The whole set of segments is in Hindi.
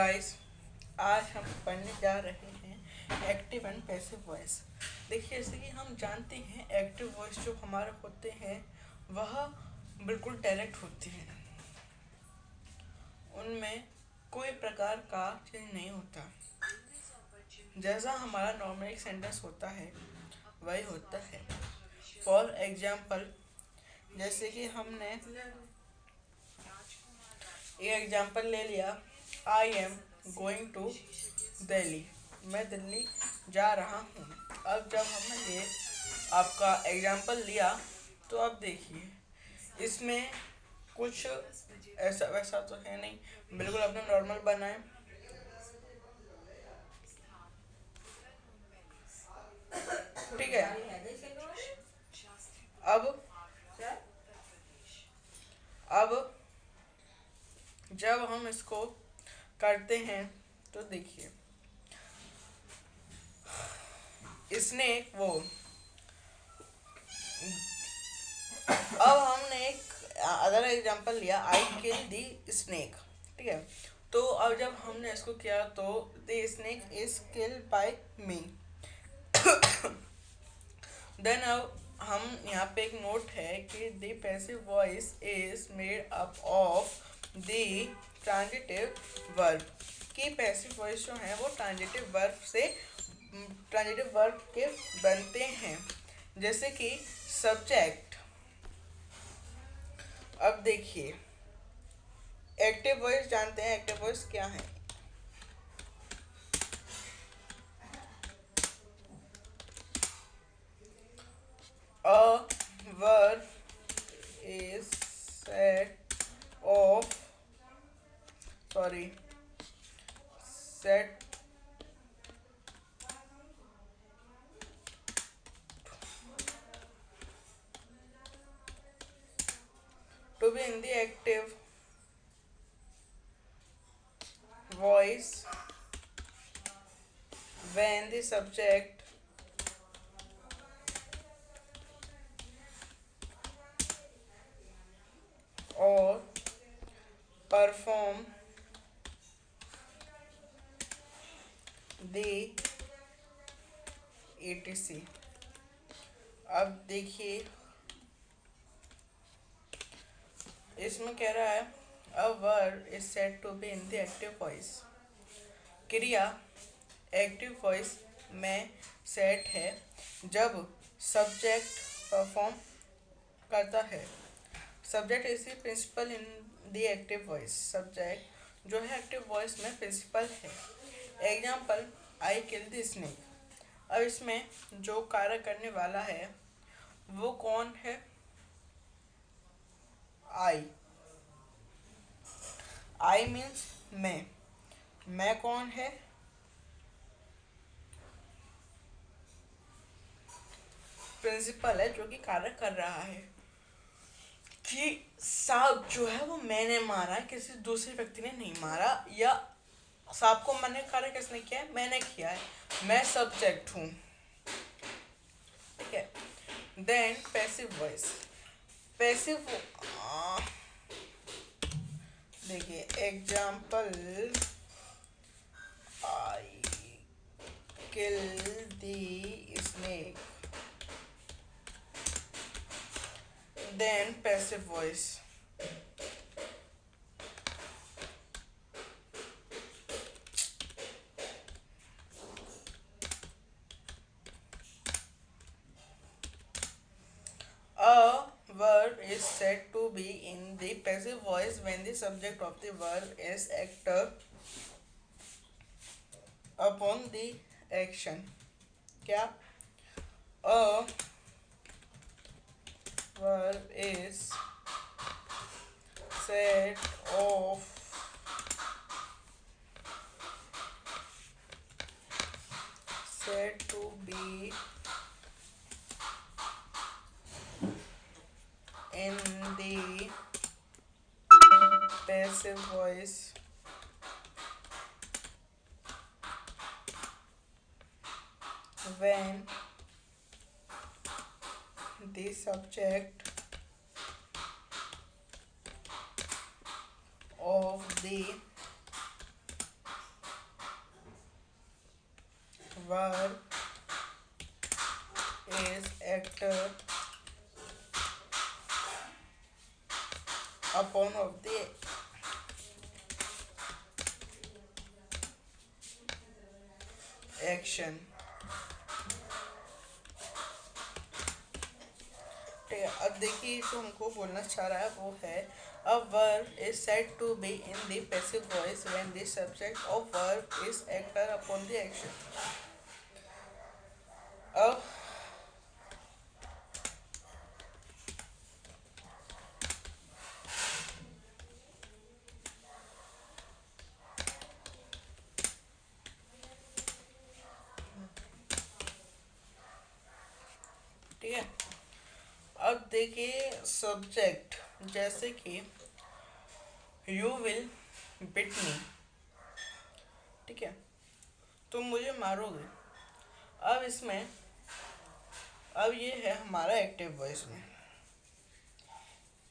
गाइस, आज हम पढ़ने जा रहे हैं एक्टिव एंड पैसिव वॉइस। देखिए, जैसे कि हम जानते हैं एक्टिव वॉइस जो हमारे होते हैं वह बिल्कुल डायरेक्ट होती हैं। उनमें कोई प्रकार का चेंज नहीं होता। जैसा हमारा नॉर्मल एक सेंटेंस होता है वही होता है। फॉर एग्जाम्पल, जैसे कि हमने एक एग्जाम्पल ले लिया, I am going to Delhi. मैं दिल्ली जा रहा हूँ। अब जब हमने ये आपका एग्जाम्पल लिया तो अब देखिए, इसमें कुछ ऐसा वैसा तो है नहीं, बिल्कुल अपना नॉर्मल बनाए। ठीक है। अब अब जब हम इसको करते हैं तो देखिए, इसने वो अब हमने एक अदर एग्जांपल लिया, आई किल दी स्नेक। ठीक है। तो अब जब हमने इसको किया तो the snake is kill by me. Then अब हम यहाँ पे एक नोट है कि the passive voice is made up of the transitive verb. कि पैसिव वॉइस जो है वो ट्रांजिटिव वर्ब के बनते हैं, जैसे कि सब्जेक्ट। अब देखिए, एक्टिव वॉइस जानते हैं एक्टिव वॉइस क्या है। A verb is set to be in the active voice when the subject or perform the etc। अब देखिए, इसमें कह रहा है a verb is said to be in the active voice। क्रिया एक्टिव वॉइस में सेट है जब सब्जेक्ट परफॉर्म करता है। Subject is the principal in the active voice. Subject जो है एक्टिव वॉइस में प्रिंसिपल है। Example, I kill the snake. अब इसमें जो कार्य करने वाला है वो कौन है? आई। आई मीन्स मैं कौन है? प्रिंसिपल है जो कि कार्य कर रहा है। कि सांप जो है वो मैंने मारा है, किसी दूसरे व्यक्ति ने नहीं मारा। या सांप को मैंने कार्य किसने किया है? मैंने किया है। मैं सब्जेक्ट हूँ। ठीक है। Then passive voice. पैसिव देखिए, example, I kill the snake. Then passive voice, a verb is said to be in the passive voice when the subject of the verb is actor upon the action। क्या? A verb is said to be in the passive voice when the subject of the verb is acted upon of the action. ठीक है, अब देखिए जो हमको बोलना चाह रहा है वो है a verb is said to be in the passive voice when the subject of verb is acted upon the action. अब ठीक है, अब देखिए सब्जेक्ट जैसे कि यू विल बिट मी, ठीक है, तुम मुझे मारोगे। अब इसमें अब ये है हमारा एक्टिव वॉइस में,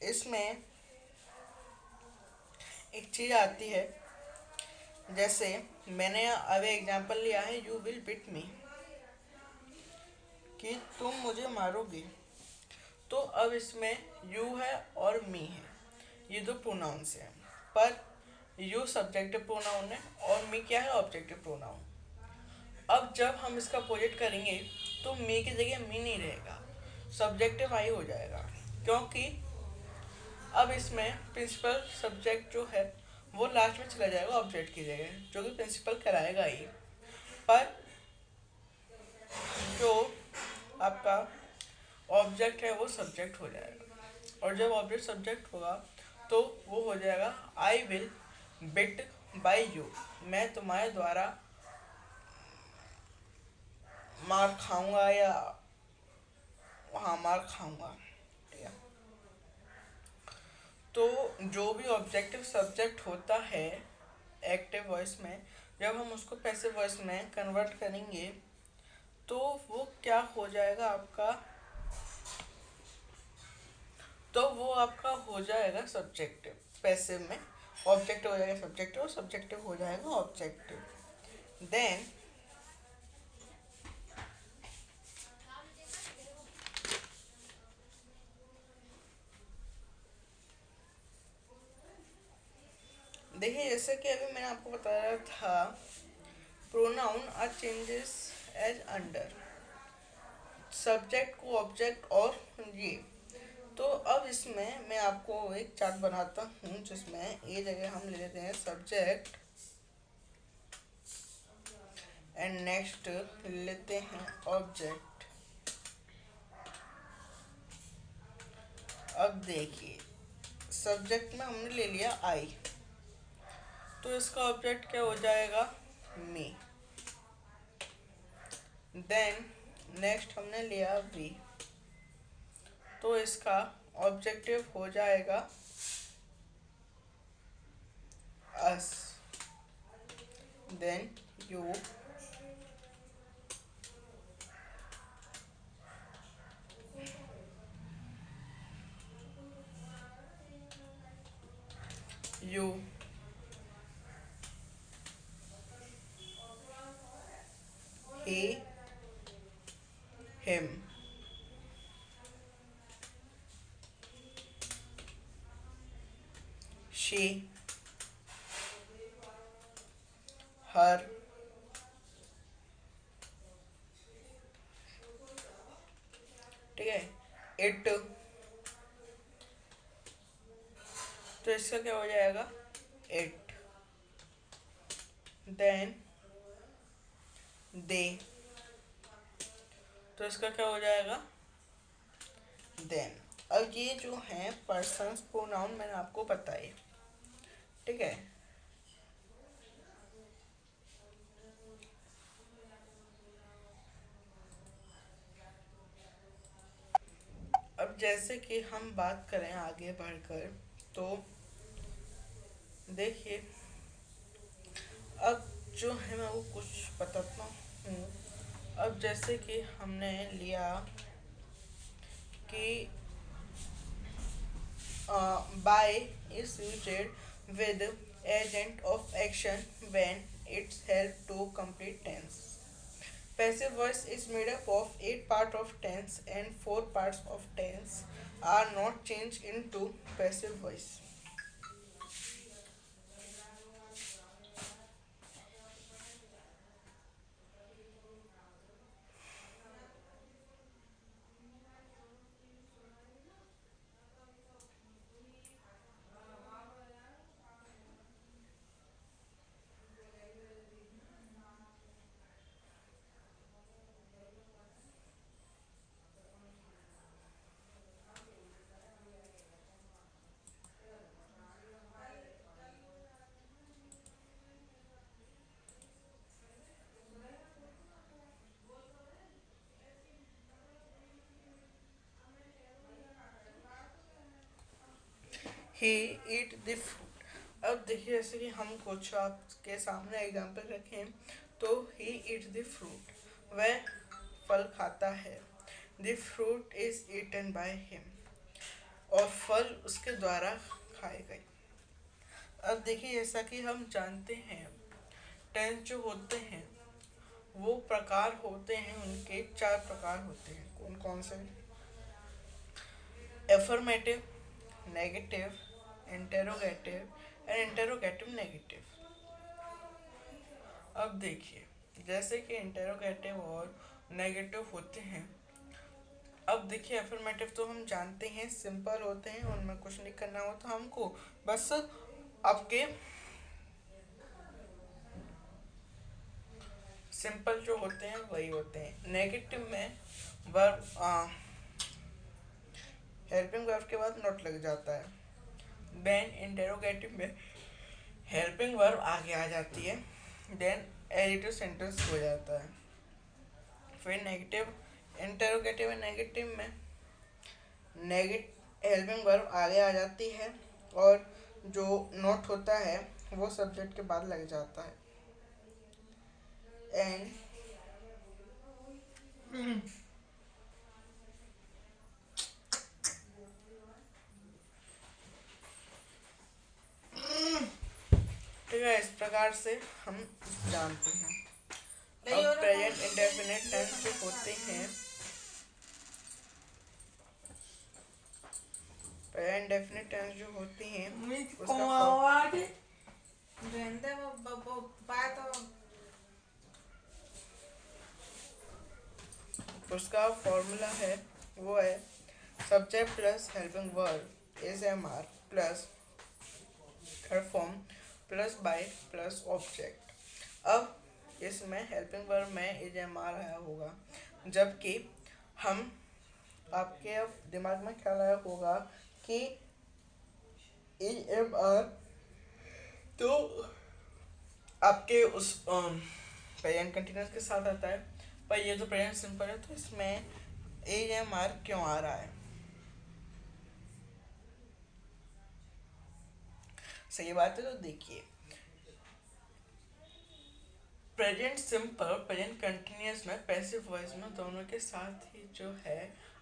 इसमें एक चीज़ आती है, जैसे मैंने अब एग्जांपल लिया है यू विल बिट मी, कि तुम मुझे मारोगे। तो अब इसमें यू है और मी है, ये दो प्रोनाउंस हैं, पर यू सब्जेक्टिव प्रोनाउन है और मी क्या है, ऑब्जेक्टिव प्रोनाउन। अब जब हम इसका अपोजिट करेंगे तो मी की जगह मी नहीं रहेगा, सब्जेक्टिव आई हो जाएगा, क्योंकि अब इसमें प्रिंसिपल सब्जेक्ट जो है वो लास्ट में चला जाएगा ऑब्जेक्ट की जगह, जो कि प्रिंसिपल कराएगा ही, पर जो आपका ऑब्जेक्ट है वो सब्जेक्ट हो जाएगा। और जब ऑब्जेक्ट सब्जेक्ट होगा तो वो हो जाएगा I will bit by you, मैं तुम्हारे द्वारा मार खाऊंगा, या हाँ मार खाऊंगा, ठीक है। तो जो भी ऑब्जेक्टिव सब्जेक्ट होता है एक्टिव वॉइस में, जब हम उसको पैसिव वॉइस में कन्वर्ट करेंगे तो वो क्या हो जाएगा आपका, तो वो आपका हो जाएगा सब्जेक्टिव। पैसिव में ऑब्जेक्टिव हो जाएगा सब्जेक्टिव और सब्जेक्टिव हो जाएगा ऑब्जेक्टिव। देन देखिए जैसे कि अभी मैंने आपको बताया था pronoun are changes as under, subject को ऑब्जेक्ट और ये। तो अब इसमें मैं आपको एक चार्ट बनाता हूँ जिसमें ये जगह हम ले लेते हैं सब्जेक्ट एंड नेक्स्ट लेते हैं ऑब्जेक्ट। अब देखिए सब्जेक्ट में हमने ले लिया आई, तो इसका ऑब्जेक्ट क्या हो जाएगा, मी। देन नेक्स्ट हमने लिया वी, तो इसका ऑब्जेक्टिव हो जाएगा us. Then you, you, he, him, she, her, ठीक है, इट, तो इसका क्या हो जाएगा, इट। देन दे, तो इसका क्या हो जाएगा, देन। अब ये जो हैं पर्सन्स प्रोनाउन मैंने आपको बताए, ठीक है। अब जैसे कि हम बात करें आगे बढ़कर, तो देखिए अब जो है मैं वो कुछ बताता हूँ। अब जैसे कि हमने लिया कि by is used with agent of action when it's help to complete tense. Passive voice is made up of 8 parts of tense and 4 parts of tense are not changed into passive voice. He eat the fruit. अब देखिए जैसे कि हम कुछ आपके सामने एग्जाम्पल रखें तो ही ईट द फ्रूट, वह फल खाता है। The fruit is eaten by him, और फल उसके द्वारा खाए गए। अब देखिए जैसा कि हम जानते हैं टेंस जो होते हैं वो प्रकार होते हैं, उनके 4 प्रकार होते हैं। कौन कौन से? Affirmative, negative, interrogative and interrogative negative. अब देखिए जैसे कि इंटेरोगेटिव और नेगेटिव होते हैं। अब देखिए एफर्मेटिव तो हम जानते हैं सिंपल होते हैं, उनमें कुछ नहीं करना होता हमको, बस आपके सिंपल जो होते हैं वही होते हैं। नेगेटिव में वर्ब हेल्पिंग वर्ब के बाद नॉट लग जाता है। देन इंटेरोगेटिव में हेल्पिंग वर्ब आगे आ जाती है, देन एडिटिव सेंटेंस हो जाता है। फिर नेगेटिव इंटेरोगेटिव नेगेटिव में नेगेटिव हेल्पिंग वर्ब आगे आ जाती है और जो नोट होता है वो सब्जेक्ट के बाद लग जाता है। एंड ठीक है, इस प्रकार से हम जानते हैं। अब प्रेजेंट इंडेफिनिट टेंस जो होते हैं, प्रेजेंट इंडेफिनिट टेंस जो होती हैं उसका फॉर्मूला है वो है subject plus helping verb is am are plus third form plus by plus object. अब इसमें हेल्पिंग वर्ब में इज एम आर आया होगा, जबकि हम आपके अब दिमाग में ख्याल आया होगा कि इज एम आर तो आपके उस प्रेजेंट कंटिन्यूस के साथ आता है, पर ये तो प्रेजेंट सिंपल है तो इसमें एज एम आर क्यों आ रहा है? सही बात है। तो देखिए प्रेजेंट सिंपल प्रेजेंट कंटिन्यूस में पैसिव वॉइस में दोनों के साथ ही जो है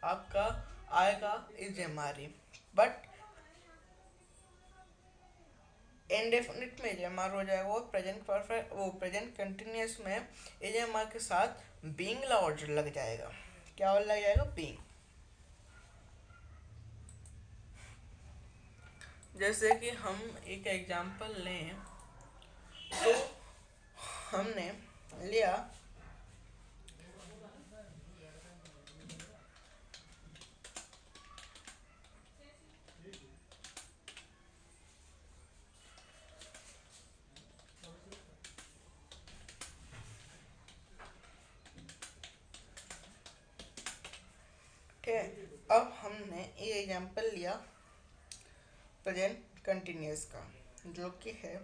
आपका आएगा इज एम आर ई, बट इंडेफिनिट में एम आर हो जाएगा और प्रेजेंट परफेक्ट वो प्रेजेंट कंटिन्यूस में एम आर के साथ बीइंग लग जाएगा। क्या लग जाएगा? बीइंग। जैसे कि हम एक एग्जांपल लें तो हमने लिया ठीक है। अब हमने ये एग्जांपल लिया प्रेजेंट कंटिन्यूस का, जो कि है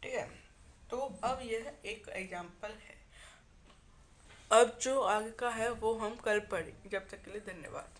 ठीक है। तो अब यह एक एग्जांपल है अब जो आगे का है वो हम कल पढ़ेंगे। जब तक के लिए धन्यवाद।